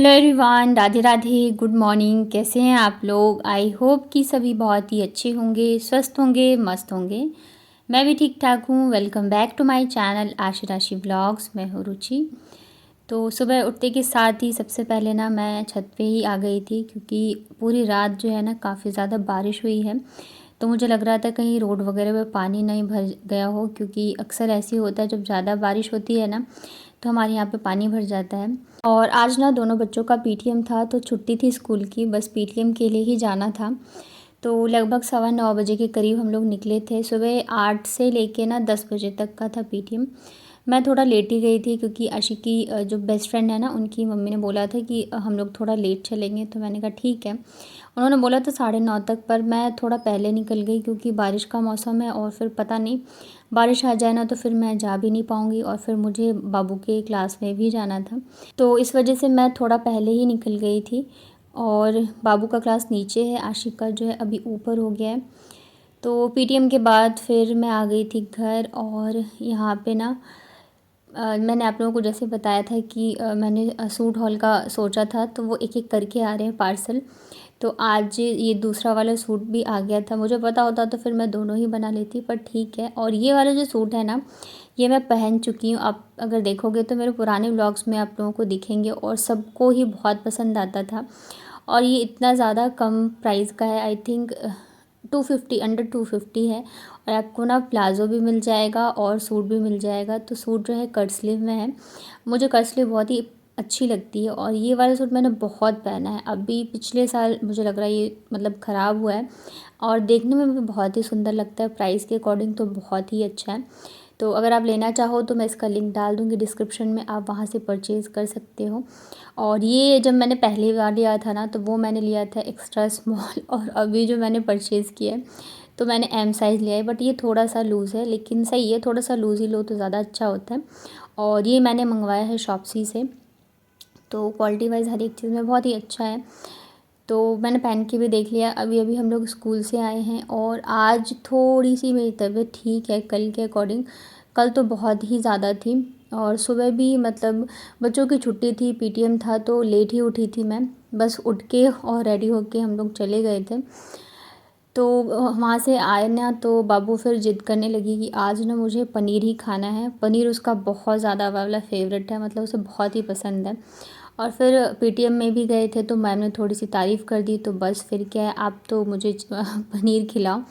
Hello everyone, Radhe Radhe, good morning. कैसे हैं आप लोग? आई होप कि सभी बहुत ही अच्छे होंगे, स्वस्थ होंगे, मस्त होंगे। मैं भी ठीक ठाक हूँ। Welcome back to my channel Aashi Rashi vlogs. मैं हूँ रुचि। तो सुबह उठते के साथ ही सबसे पहले ना मैं छत पे ही आ गई थी, क्योंकि पूरी रात जो है ना काफ़ी ज़्यादा बारिश हुई है। तो मुझे लग रहा था कहीं रोड वगैरह में पानी नहीं भर गया हो, क्योंकि अक्सर ऐसे ही होता है जब ज़्यादा बारिश होती है ना तो हमारे यहाँ पे पानी भर जाता है। और आज ना दोनों बच्चों का पीटीएम था, तो छुट्टी थी स्कूल की, बस पीटीएम के लिए ही जाना था। तो लगभग 9:15 बजे के करीब हम लोग निकले थे। सुबह 8 से लेके ना 10 बजे तक का था पीटीएम। मैं थोड़ा लेट ही गई थी, क्योंकि आशिक की जो बेस्ट फ्रेंड है ना, उनकी मम्मी ने बोला था कि हम लोग थोड़ा लेट चलेंगे। तो मैंने कहा ठीक है। उन्होंने बोला था 9:30 तक, पर मैं थोड़ा पहले निकल गई, क्योंकि बारिश का मौसम है और फिर पता नहीं बारिश आ जाए ना तो फिर मैं जा भी नहीं पाऊँगी, और फिर मुझे बाबू के क्लास में भी जाना था। तो इस वजह से मैं थोड़ा पहले ही निकल गई थी। और बाबू का क्लास नीचे है, आशिक का जो है अभी ऊपर हो गया है। तो पीटीएम के बाद फिर मैं आ गई थी घर। और यहाँ पे ना मैंने आप लोगों को जैसे बताया था कि मैंने सूट हॉल का सोचा था, तो वो एक एक करके आ रहे हैं पार्सल। तो आज ये दूसरा वाला सूट भी आ गया था। मुझे पता होता तो फिर मैं दोनों ही बना लेती, पर ठीक है। और ये वाला जो सूट है ना, ये मैं पहन चुकी हूँ। आप अगर देखोगे तो मेरे पुराने व्लॉग्स में आप लोगों को दिखेंगे, और सबको ही बहुत पसंद आता था। और ये इतना ज़्यादा कम प्राइस का है, आई थिंक 250, अंडर 250 है। और आपको ना प्लाज़ो भी मिल जाएगा और सूट भी मिल जाएगा। तो सूट जो है कट स्लीव में है। मुझे कट स्लीव बहुत ही अच्छी लगती है, और ये वाला सूट मैंने बहुत पहना है। अभी पिछले साल मुझे लग रहा है ये मतलब ख़राब हुआ है, और देखने में भी बहुत ही सुंदर लगता है। प्राइस के अकॉर्डिंग तो बहुत ही अच्छा है। तो अगर आप लेना चाहो तो मैं इसका लिंक डाल दूँगी डिस्क्रिप्शन में, आप वहाँ से परचेज़ कर सकते हो। और ये जब मैंने पहली बार लिया था ना, तो वो मैंने लिया था एक्स्ट्रा स्मॉल, और अभी जो मैंने परचेज़ किया है तो मैंने एम साइज़ लिया है। बट ये थोड़ा सा लूज़ है, लेकिन सही है, थोड़ा सा लूज़ ही लो तो ज़्यादा अच्छा होता है। और ये मैंने मंगवाया है शॉप्सी से। तो क्वालिटी वाइज़ हर एक चीज़ में बहुत ही अच्छा है। तो मैंने पहन के भी देख लिया। अभी अभी हम लोग स्कूल से आए हैं, और आज थोड़ी सी मेरी तबीयत ठीक है कल के अकॉर्डिंग। कल तो बहुत ही ज़्यादा थी। और सुबह भी मतलब बच्चों की छुट्टी थी, पीटीएम था, तो लेट ही उठी थी मैं। बस उठ के और रेडी होके हम लोग चले गए थे। तो वहाँ से आए ना, तो बाबू फिर ज़िद करने लगी कि आज ना मुझे पनीर ही खाना है। पनीर उसका बहुत ज़्यादा वाला फेवरेट है, मतलब उसे बहुत ही पसंद है। और फिर पीटीएम में भी गए थे, तो मैम ने थोड़ी सी तारीफ़ कर दी, तो बस फिर क्या है, आप तो मुझे पनीर खिलाओ।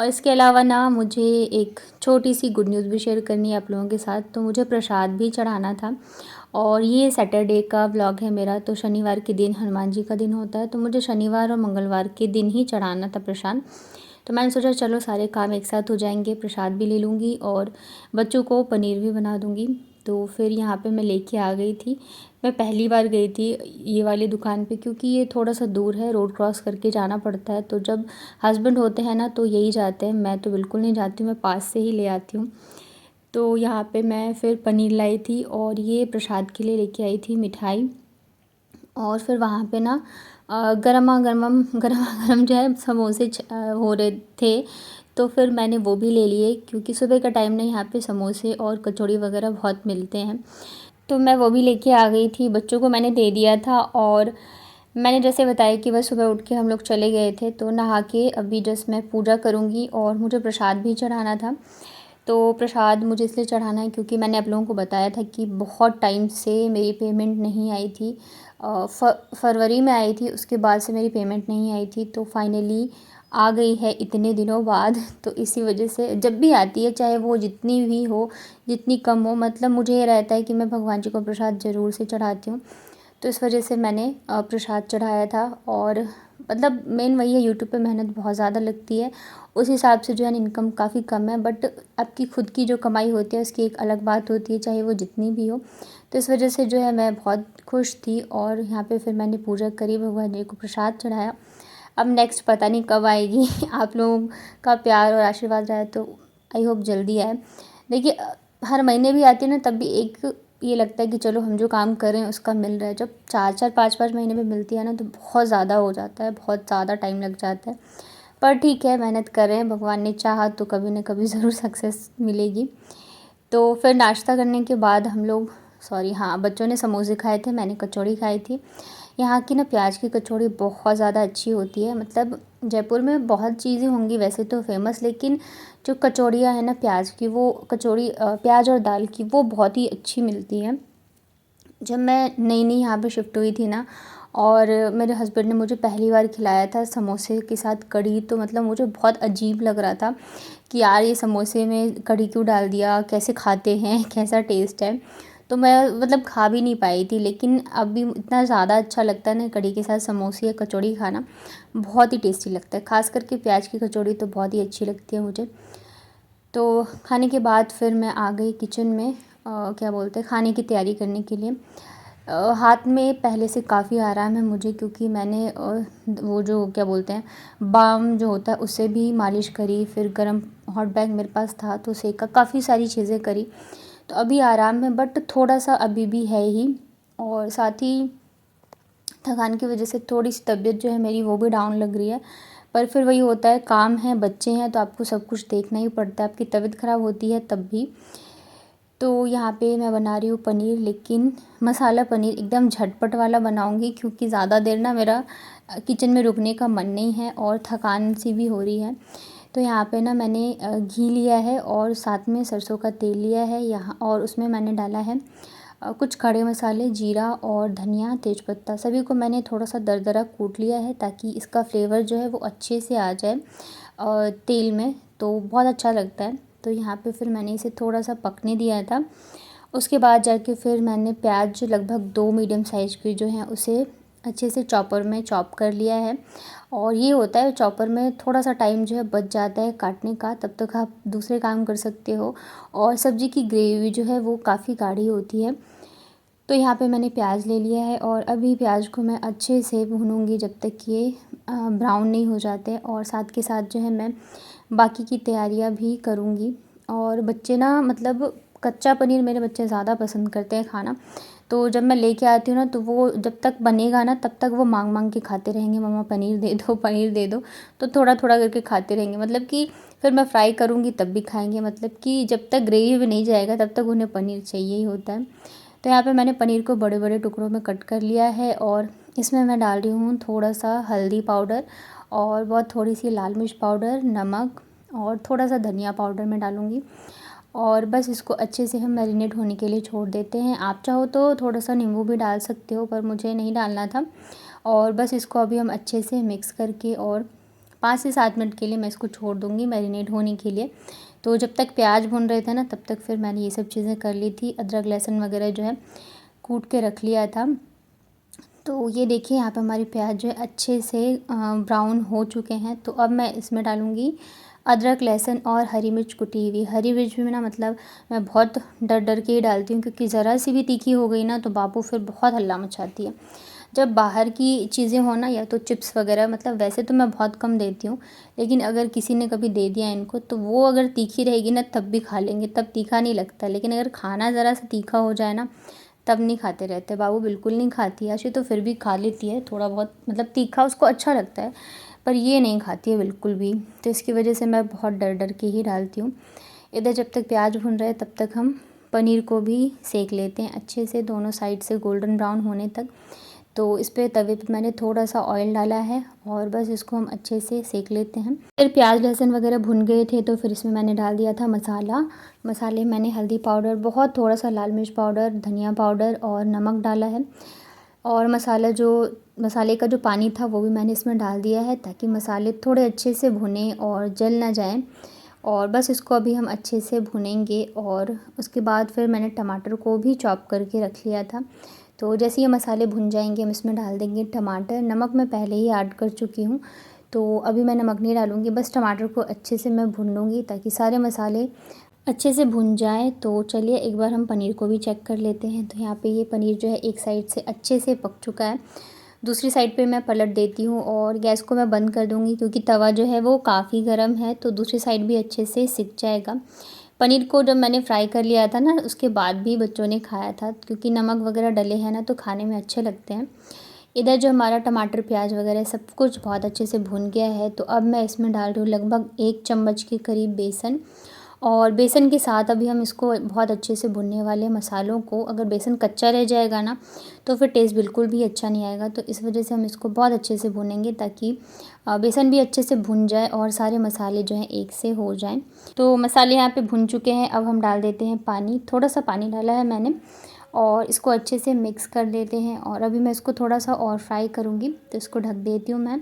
और इसके अलावा ना मुझे एक छोटी सी गुड न्यूज़ भी शेयर करनी है आप लोगों के साथ। तो मुझे प्रसाद भी चढ़ाना था। और ये सैटरडे का व्लॉग है मेरा। तो शनिवार के दिन हनुमान जी का दिन होता है, तो मुझे शनिवार और मंगलवार के दिन ही चढ़ाना था प्रसाद। तो मैंने सोचा चलो सारे काम एक साथ हो जाएंगे, प्रसाद भी ले लूँगी और बच्चों को पनीर भी बना दूँगी। तो फिर यहाँ पे मैं लेके आ गई थी। मैं पहली बार गई थी ये वाली दुकान पे, क्योंकि ये थोड़ा सा दूर है, रोड क्रॉस करके जाना पड़ता है। तो जब हस्बैंड होते हैं ना तो यही जाते हैं, मैं तो बिल्कुल नहीं जाती, मैं पास से ही ले आती हूँ। तो यहाँ पे मैं फिर पनीर लाई थी, और ये प्रसाद के लिए लेके आई थी मिठाई। और फिर वहाँ पे ना गरमा गरम गरमा गरम जो है समोसे हो रहे थे। तो फिर मैंने वो भी ले लिए, क्योंकि सुबह का टाइम ना यहाँ पे समोसे और कचौड़ी वगैरह बहुत मिलते हैं। तो मैं वो भी लेके आ गई थी, बच्चों को मैंने दे दिया था। और मैंने जैसे बताया कि बस सुबह उठ के हम लोग चले गए थे। तो नहा के अभी जस्ट मैं पूजा करूँगी, और मुझे प्रसाद भी चढ़ाना था। तो प्रसाद मुझे इसलिए चढ़ाना है क्योंकि मैंने आप लोगों को बताया था कि बहुत टाइम से मेरी पेमेंट नहीं आई थी। फरवरी में आई थी, उसके बाद से मेरी पेमेंट नहीं आई थी। तो फाइनली आ गई है इतने दिनों बाद। तो इसी वजह से जब भी आती है, चाहे वो जितनी भी हो, जितनी कम हो, मतलब मुझे ये रहता है कि मैं भगवान जी को प्रसाद ज़रूर से चढ़ाती हूँ। तो इस वजह से मैंने प्रसाद चढ़ाया था। और मतलब मेन वही है, यूट्यूब पे मेहनत बहुत ज़्यादा लगती है, उस हिसाब से जो है इनकम काफ़ी कम है। बट आपकी खुद की जो कमाई होती है उसकी एक अलग बात होती है, चाहे वो जितनी भी हो। तो इस वजह से जो है मैं बहुत खुश थी। और यहाँ पे फिर मैंने पूजा करी, भगवान जी को प्रसाद चढ़ाया। अब नेक्स्ट पता नहीं कब आएगी आप लोगों का प्यार और आशीर्वाद रहा तो आई होप जल्दी आए। देखिए हर महीने भी आती है ना, तब भी एक ये लगता है कि चलो हम जो काम कर रहे हैं उसका मिल रहा है। जब 4-4 5-5 महीने में मिलती है ना, तो बहुत ज़्यादा हो जाता है, बहुत ज़्यादा टाइम लग जाता है। पर ठीक है, मेहनत कर रहे हैं, भगवान ने चाहा तो कभी ना कभी ज़रूर सक्सेस मिलेगी। तो फिर नाश्ता करने के बाद हम लोग सॉरी हाँ, बच्चों ने समोसे खाए थे, मैंने कचौड़ी खाई थी। यहाँ की ना प्याज की कचौड़ी बहुत ज़्यादा अच्छी होती है। मतलब जयपुर में बहुत चीज़ें होंगी वैसे तो फ़ेमस, लेकिन जो कचौड़ियाँ हैं ना प्याज की, वो कचौड़ी प्याज और दाल की, वो बहुत ही अच्छी मिलती हैं। जब मैं नई यहाँ पे शिफ्ट हुई थी ना, और मेरे हस्बैंड ने मुझे पहली बार खिलाया था समोसे के साथ कढ़ी, तो मतलब मुझे बहुत अजीब लग रहा था कि यार ये समोसे में कढ़ी क्यों डाल दिया, कैसे खाते हैं, कैसा टेस्ट है। तो मैं मतलब खा भी नहीं पाई थी, लेकिन अभी इतना ज़्यादा अच्छा लगता है ना कढ़ी के साथ समोसे या कचौड़ी खाना, बहुत ही टेस्टी लगता है। ख़ास करके प्याज की कचौड़ी तो बहुत ही अच्छी लगती है मुझे। तो खाने के बाद फिर मैं आ गई किचन में, क्या बोलते हैं, खाने की तैयारी करने के लिए। हाथ में पहले से काफ़ी आराम है मुझे, क्योंकि मैंने वो जो क्या बोलते हैं बाम जो होता है उससे भी मालिश करी, फिर गरम हॉट बैग मेरे पास था तो सेका, काफ़ी सारी चीज़ें करी। तो अभी आराम है, बट थोड़ा सा अभी भी है ही। और साथ ही थकान की वजह से थोड़ी सी तबीयत जो है मेरी वो भी डाउन लग रही है। पर फिर वही होता है, काम है, बच्चे हैं, तो आपको सब कुछ देखना ही पड़ता है। आपकी तबीयत ख़राब होती है तब भी। तो यहाँ पे मैं बना रही हूँ पनीर, लेकिन मसाला पनीर एकदम झटपट वाला बनाऊँगी, क्योंकि ज़्यादा देर ना मेरा किचन में रुकने का मन नहीं है और थकान सी भी हो रही है। तो यहाँ पे ना मैंने घी लिया है और साथ में सरसों का तेल लिया है यहाँ, और उसमें मैंने डाला है कुछ खड़े मसाले, जीरा और धनिया, तेज़पत्ता, सभी को मैंने थोड़ा सा दरदरा कूट लिया है, ताकि इसका फ्लेवर जो है वो अच्छे से आ जाए तेल में, तो बहुत अच्छा लगता है। तो यहाँ पे फिर मैंने इसे थोड़ा सा पकने दिया था। उसके बाद जाके फिर मैंने प्याज जो लगभग 2 मीडियम साइज़ की जो हैं उसे अच्छे से चॉपर में चॉप कर लिया है। और ये होता है चॉपर में थोड़ा सा टाइम जो है बच जाता है काटने का, तब तक आप दूसरे काम कर सकते हो। और सब्ज़ी की ग्रेवी जो है वो काफ़ी गाढ़ी होती है। तो यहाँ पे मैंने प्याज ले लिया है, और अभी प्याज को मैं अच्छे से भूनूंगी जब तक ये ब्राउन नहीं हो जाते। और साथ के साथ जो है मैं बाकी की तैयारियाँ भी करूँगी। और बच्चे ना मतलब कच्चा पनीर मेरे बच्चे ज़्यादा पसंद करते हैं खाना। तो जब मैं लेके आती हूँ ना, तो वो जब तक बनेगा ना तब तक वो मांग मांग के खाते रहेंगे, मम्मा पनीर दे दो, पनीर दे दो। तो थोड़ा थोड़ा करके खाते रहेंगे, मतलब कि फिर मैं फ्राई करूँगी तब भी खाएंगे, मतलब कि जब तक ग्रेवी में नहीं जाएगा तब तक उन्हें पनीर चाहिए ही होता है। तो यहाँ पे मैंने पनीर को बड़े बड़े टुकड़ों में कट कर लिया है, और इसमें मैं डाल रही हूँ थोड़ा सा हल्दी पाउडर, और बहुत थोड़ी सी लाल मिर्च पाउडर, नमक, और थोड़ा सा धनिया पाउडर मैं डालूँगी। और बस इसको अच्छे से हम मैरिनेट होने के लिए छोड़ देते हैं। आप चाहो तो थोड़ा सा नींबू भी डाल सकते हो, पर मुझे नहीं डालना था। और बस इसको अभी हम अच्छे से मिक्स करके, और 5 से 7 मिनट के लिए मैं इसको छोड़ दूँगी मैरिनेट होने के लिए। तो जब तक प्याज भून रहे थे ना, तब तक फिर मैंने ये सब चीज़ें कर ली थी। अदरक लहसुन वगैरह जो है कूट के रख लिया था। तो ये देखिए यहाँ पे हमारी प्याज जो है अच्छे से ब्राउन हो चुके हैं। तो अब मैं इसमें डालूँगी अदरक लहसुन और हरी मिर्च कुटी हुई। हरी मिर्च भी ना मतलब मैं बहुत डर डर के ही डालती हूँ, क्योंकि ज़रा सी भी तीखी हो गई ना तो बाबू फिर बहुत हल्ला मचाती है। जब बाहर की चीज़ें हो ना, या तो चिप्स वगैरह, मतलब वैसे तो मैं बहुत कम देती हूँ, लेकिन अगर किसी ने कभी दे दिया इनको, तो वो अगर तीखी रहेगी ना तब भी खा लेंगे, तब तीखा नहीं लगता। लेकिन अगर खाना ज़रा सा तीखा हो जाए ना, तब नहीं खाते रहते। बाबू बिल्कुल नहीं खाती, आशी तो फिर भी खा लेती है थोड़ा बहुत, मतलब तीखा उसको अच्छा लगता है, पर ये नहीं खाती है बिल्कुल भी। तो इसकी वजह से मैं बहुत डर डर के ही डालती हूँ। इधर जब तक प्याज भून रहे तब तक हम पनीर को भी सेक लेते हैं अच्छे से, दोनों साइड से गोल्डन ब्राउन होने तक। तो इस पे तवे पे मैंने थोड़ा सा ऑयल डाला है, और बस इसको हम अच्छे से सेक लेते हैं। फिर प्याज लहसुन वगैरह भुन गए थे, तो फिर इसमें मैंने डाल दिया था मसाला। मसाले मैंने हल्दी पाउडर, बहुत थोड़ा सा लाल मिर्च पाउडर, धनिया पाउडर और नमक डाला है। और मसाले का जो पानी था वो भी मैंने इसमें डाल दिया है, ताकि मसाले थोड़े अच्छे से भुने और जल ना जाएँ। और बस इसको अभी हम अच्छे से भुनेंगे। और उसके बाद फिर मैंने टमाटर को भी चॉप करके रख लिया था। तो जैसे ये मसाले भुन जाएंगे हम इसमें डाल देंगे टमाटर। नमक मैं पहले ही ऐड कर चुकी हूँ, तो अभी मैं नमक नहीं डालूँगी। बस टमाटर को अच्छे से मैं भून लूँगी, ताकि सारे मसाले अच्छे से भुन जाए। तो चलिए एक बार हम पनीर को भी चेक कर लेते हैं। तो यहाँ पे ये पनीर जो है एक साइड से अच्छे से पक चुका है, दूसरी साइड पे मैं पलट देती हूँ, और गैस को मैं बंद कर दूँगी, क्योंकि तवा जो है वो काफ़ी गर्म है, तो दूसरी साइड भी अच्छे से सिक जाएगा। पनीर को जब मैंने फ्राई कर लिया था ना, उसके बाद भी बच्चों ने खाया था, क्योंकि नमक वगैरह डले हैं ना, तो खाने में अच्छे लगते हैं। इधर जो हमारा टमाटर प्याज वगैरह सब कुछ बहुत अच्छे से भुन गया है। तो अब मैं इसमें डाल रही हूँ लगभग 1 चम्मच के करीब बेसन, और बेसन के साथ अभी हम इसको बहुत अच्छे से भुनने वाले हैं मसालों को। अगर बेसन कच्चा रह जाएगा ना तो फिर टेस्ट बिल्कुल भी अच्छा नहीं आएगा। तो इस वजह से हम इसको बहुत अच्छे से भुनेंगे ताकि बेसन भी अच्छे से भुन जाए और सारे मसाले जो हैं एक से हो जाएं। तो मसाले यहाँ पे भुन चुके हैं। अब हम डाल देते हैं पानी। थोड़ा सा पानी डाला है मैंने और इसको अच्छे से मिक्स कर देते हैं। और अभी मैं इसको थोड़ा सा और फ्राई करूँगी, तो इसको ढक देती हूँ मैं।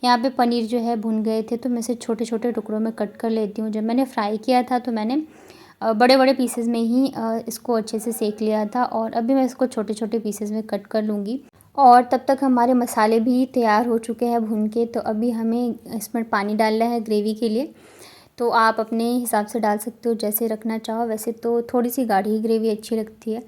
यहाँ पे पनीर जो है भुन गए थे तो मैं इसे छोटे छोटे टुकड़ों में कट कर लेती हूँ। जब मैंने फ्राई किया था तो मैंने बड़े बड़े पीसेस में ही इसको अच्छे से सेक लिया था और अभी मैं इसको छोटे छोटे पीसेस में कट कर लूँगी। और तब तक हमारे मसाले भी तैयार हो चुके हैं भून के। तो अभी हमें इसमें पानी डालना है ग्रेवी के लिए। तो आप अपने हिसाब से डाल सकते हो, जैसे रखना चाहो। वैसे तो थोड़ी सी गाढ़ी ग्रेवी अच्छी लगती है।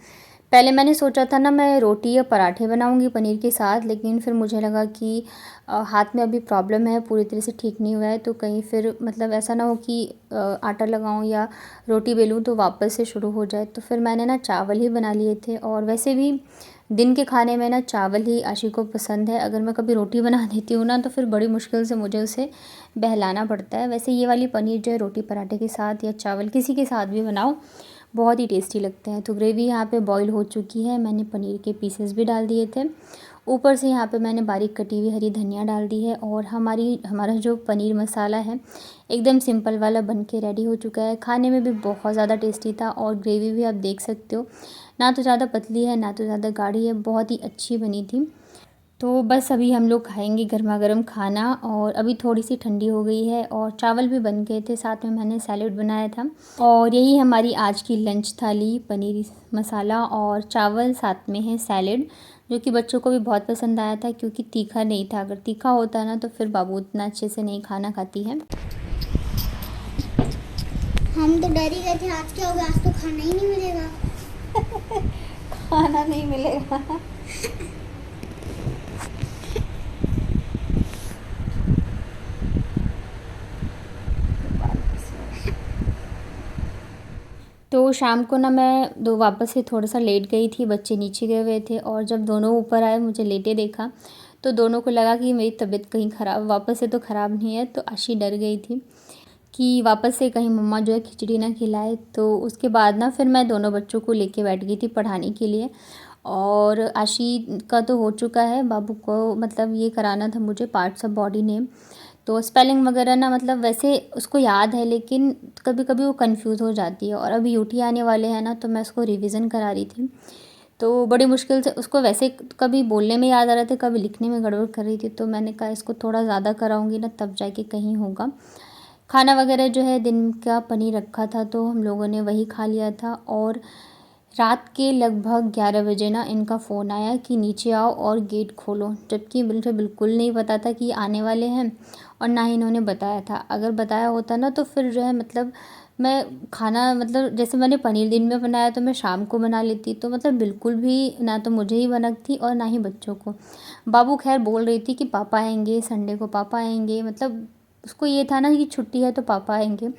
पहले मैंने सोचा था ना मैं रोटी या पराठे बनाऊंगी पनीर के साथ, लेकिन फिर मुझे लगा कि हाथ में अभी प्रॉब्लम है, पूरी तरह से ठीक नहीं हुआ है, तो कहीं फिर मतलब ऐसा ना हो कि आटा लगाऊं या रोटी बेलूं तो वापस से शुरू हो जाए। तो फिर मैंने ना चावल ही बना लिए थे। और वैसे भी दिन के खाने में ना चावल ही आशी को पसंद है। अगर मैं कभी रोटी बना देती हूँ ना तो फिर बड़ी मुश्किल से मुझे उसे बहलाना पड़ता है। वैसे ये वाली पनीर जो है रोटी पराठे के साथ या चावल किसी के साथ भी बनाओ बहुत ही टेस्टी लगते हैं। तो ग्रेवी यहाँ पे बॉईल हो चुकी है। मैंने पनीर के पीसेस भी डाल दिए थे। ऊपर से यहाँ पे मैंने बारीक कटी हुई हरी धनिया डाल दी है। और हमारा जो पनीर मसाला है एकदम सिंपल वाला बन के रेडी हो चुका है। खाने में भी बहुत ज़्यादा टेस्टी था। और ग्रेवी भी आप देख सकते हो, ना तो ज़्यादा पतली है ना तो ज़्यादा गाढ़ी है, बहुत ही अच्छी बनी थी। तो बस अभी हम लोग खाएंगे गर्मा गर्म खाना। और अभी थोड़ी सी ठंडी हो गई है और चावल भी बन गए थे, साथ में मैंने सैलेड बनाया था। और यही हमारी आज की लंच थाली, पनीर मसाला और चावल, साथ में है सैलेड, जो कि बच्चों को भी बहुत पसंद आया था क्योंकि तीखा नहीं था। अगर तीखा होता ना तो फिर बाबू उतना अच्छे से नहीं खाना खाती है। हम तो डर ही गए थे, आज क्या होगा, आज तो खाना ही नहीं मिलेगा। खाना नहीं मिलेगा। तो शाम को ना मैं वापस से थोड़ा सा लेट गई थी, बच्चे नीचे गए हुए थे। और जब दोनों ऊपर आए मुझे लेटे देखा तो दोनों को लगा कि मेरी तबीयत कहीं ख़राब, वापस से तो ख़राब नहीं है। तो आशी डर गई थी कि वापस से कहीं मम्मा जो है खिचड़ी ना खिलाए। तो उसके बाद ना फिर मैं दोनों बच्चों को लेके बैठ गई थी पढ़ाने के लिए। और आशी का तो हो चुका है, बाबू को मतलब ये कराना था मुझे पार्ट्स ऑफ बॉडी नेम। तो स्पेलिंग वगैरह ना मतलब वैसे उसको याद है, लेकिन कभी कभी वो कंफ्यूज हो जाती है। और अभी यूटी आने वाले हैं ना तो मैं उसको रिवीजन करा रही थी। तो बड़ी मुश्किल से उसको वैसे कभी बोलने में याद आ रहा था, कभी लिखने में गड़बड़ कर रही थी। तो मैंने कहा इसको थोड़ा ज़्यादा कराऊंगी ना तब जाके कहीं होगा। खाना वगैरह जो है दिन का पनीर रखा था तो हम लोगों ने वही खा लिया था। और रात के लगभग 11 बजे ना इनका फ़ोन आया कि नीचे आओ और गेट खोलो, जबकि मुझे बिल्कुल नहीं पता था कि आने वाले हैं और ना ही इन्होंने बताया था। अगर बताया होता ना तो फिर जो है मतलब मैं खाना मतलब जैसे मैंने पनीर दिन में बनाया तो मैं शाम को बना लेती। तो मतलब बिल्कुल भी ना तो मुझे ही भनक थी और ना ही बच्चों को। बाबू खैर बोल रही थी कि पापा आएंगे, संडे को पापा आएंगे, मतलब उसको ये था ना कि छुट्टी है तो पापा आएंगे।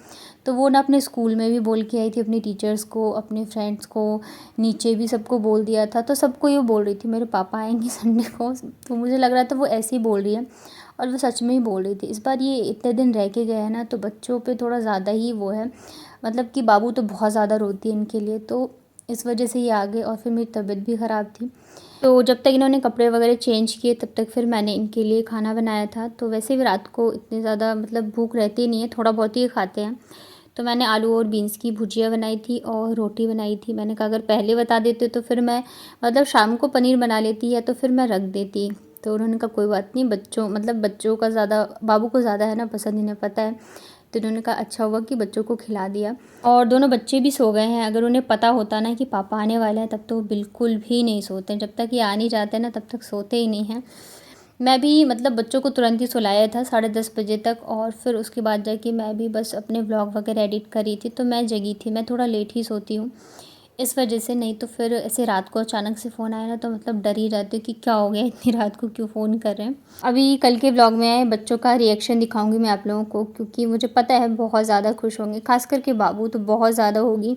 तो वो ना अपने स्कूल में भी बोल के आई थी, अपनी टीचर्स को, अपने फ्रेंड्स को, नीचे भी सबको बोल दिया था। तो सबको ये बोल रही थी मेरे पापा आएंगे संडे को। तो मुझे लग रहा था वो ऐसे ही बोल रही है और वो सच में ही बोल रही थी। इस बार ये इतने दिन रह के गए हैं ना तो बच्चों पे थोड़ा ज़्यादा ही वो है, मतलब कि बाबू तो बहुत ज़्यादा रोती है इनके लिए। तो इस वजह से ये आ गए और फिर मेरी तबीयत भी ख़राब थी। तो जब तक इन्होंने कपड़े वगैरह चेंज किए तब तक फिर मैंने इनके लिए खाना बनाया था। तो वैसे भी रात को इतनी ज़्यादा मतलब भूख रहती नहीं है, थोड़ा बहुत ही खाते हैं। तो मैंने आलू और बीन्स की भुजिया बनाई थी और रोटी बनाई थी। मैंने कहा अगर पहले बता देते तो फिर मैं मतलब शाम को पनीर बना लेती या तो फिर मैं रख देती। तो उन्होंने कहा कोई बात नहीं, बच्चों का ज़्यादा, बाबू को ज़्यादा है ना पसंद, इन्हें पता है। तो उन्होंने कहा अच्छा हुआ कि बच्चों को खिला दिया। और दोनों बच्चे भी सो गए हैं। अगर उन्हें पता होता ना कि पापा आने वाले हैं तब तो वो बिल्कुल भी नहीं सोते। जब तक ये आ नहीं जाते ना तब तक सोते ही नहीं हैं। मैं भी मतलब बच्चों को तुरंत ही सुलाया था 10:30 बजे तक। और फिर उसके बाद जाके मैं भी बस अपने व्लॉग वगैरह एडिट करी थी। तो मैं जगी थी, मैं थोड़ा लेट ही सोती हूँ इस वजह से। नहीं तो फिर ऐसे रात को अचानक से फ़ोन आया ना तो मतलब डर ही जाते हो कि क्या हो गया, इतनी रात को क्यों फ़ोन कर रहे हैं। अभी कल के व्लॉग में बच्चों का रिएक्शन दिखाऊंगी मैं आप लोगों को, क्योंकि मुझे पता है बहुत ज़्यादा खुश होंगे, खास करके बाबू तो बहुत ज़्यादा होगी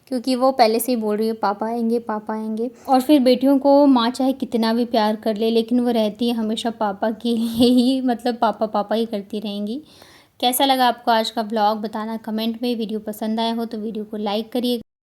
क्योंकि वो पहले से ही बोल रही है पापा आएंगे पापा आएंगे। और फिर बेटियों को माँ चाहे कितना भी प्यार कर ले लेकिन वो रहती है हमेशा पापा के लिए ही, मतलब पापा पापा ही करती रहेंगी। कैसा लगा आपको आज का व्लॉग बताना कमेंट में। वीडियो पसंद आया हो तो वीडियो को लाइक करिएगा।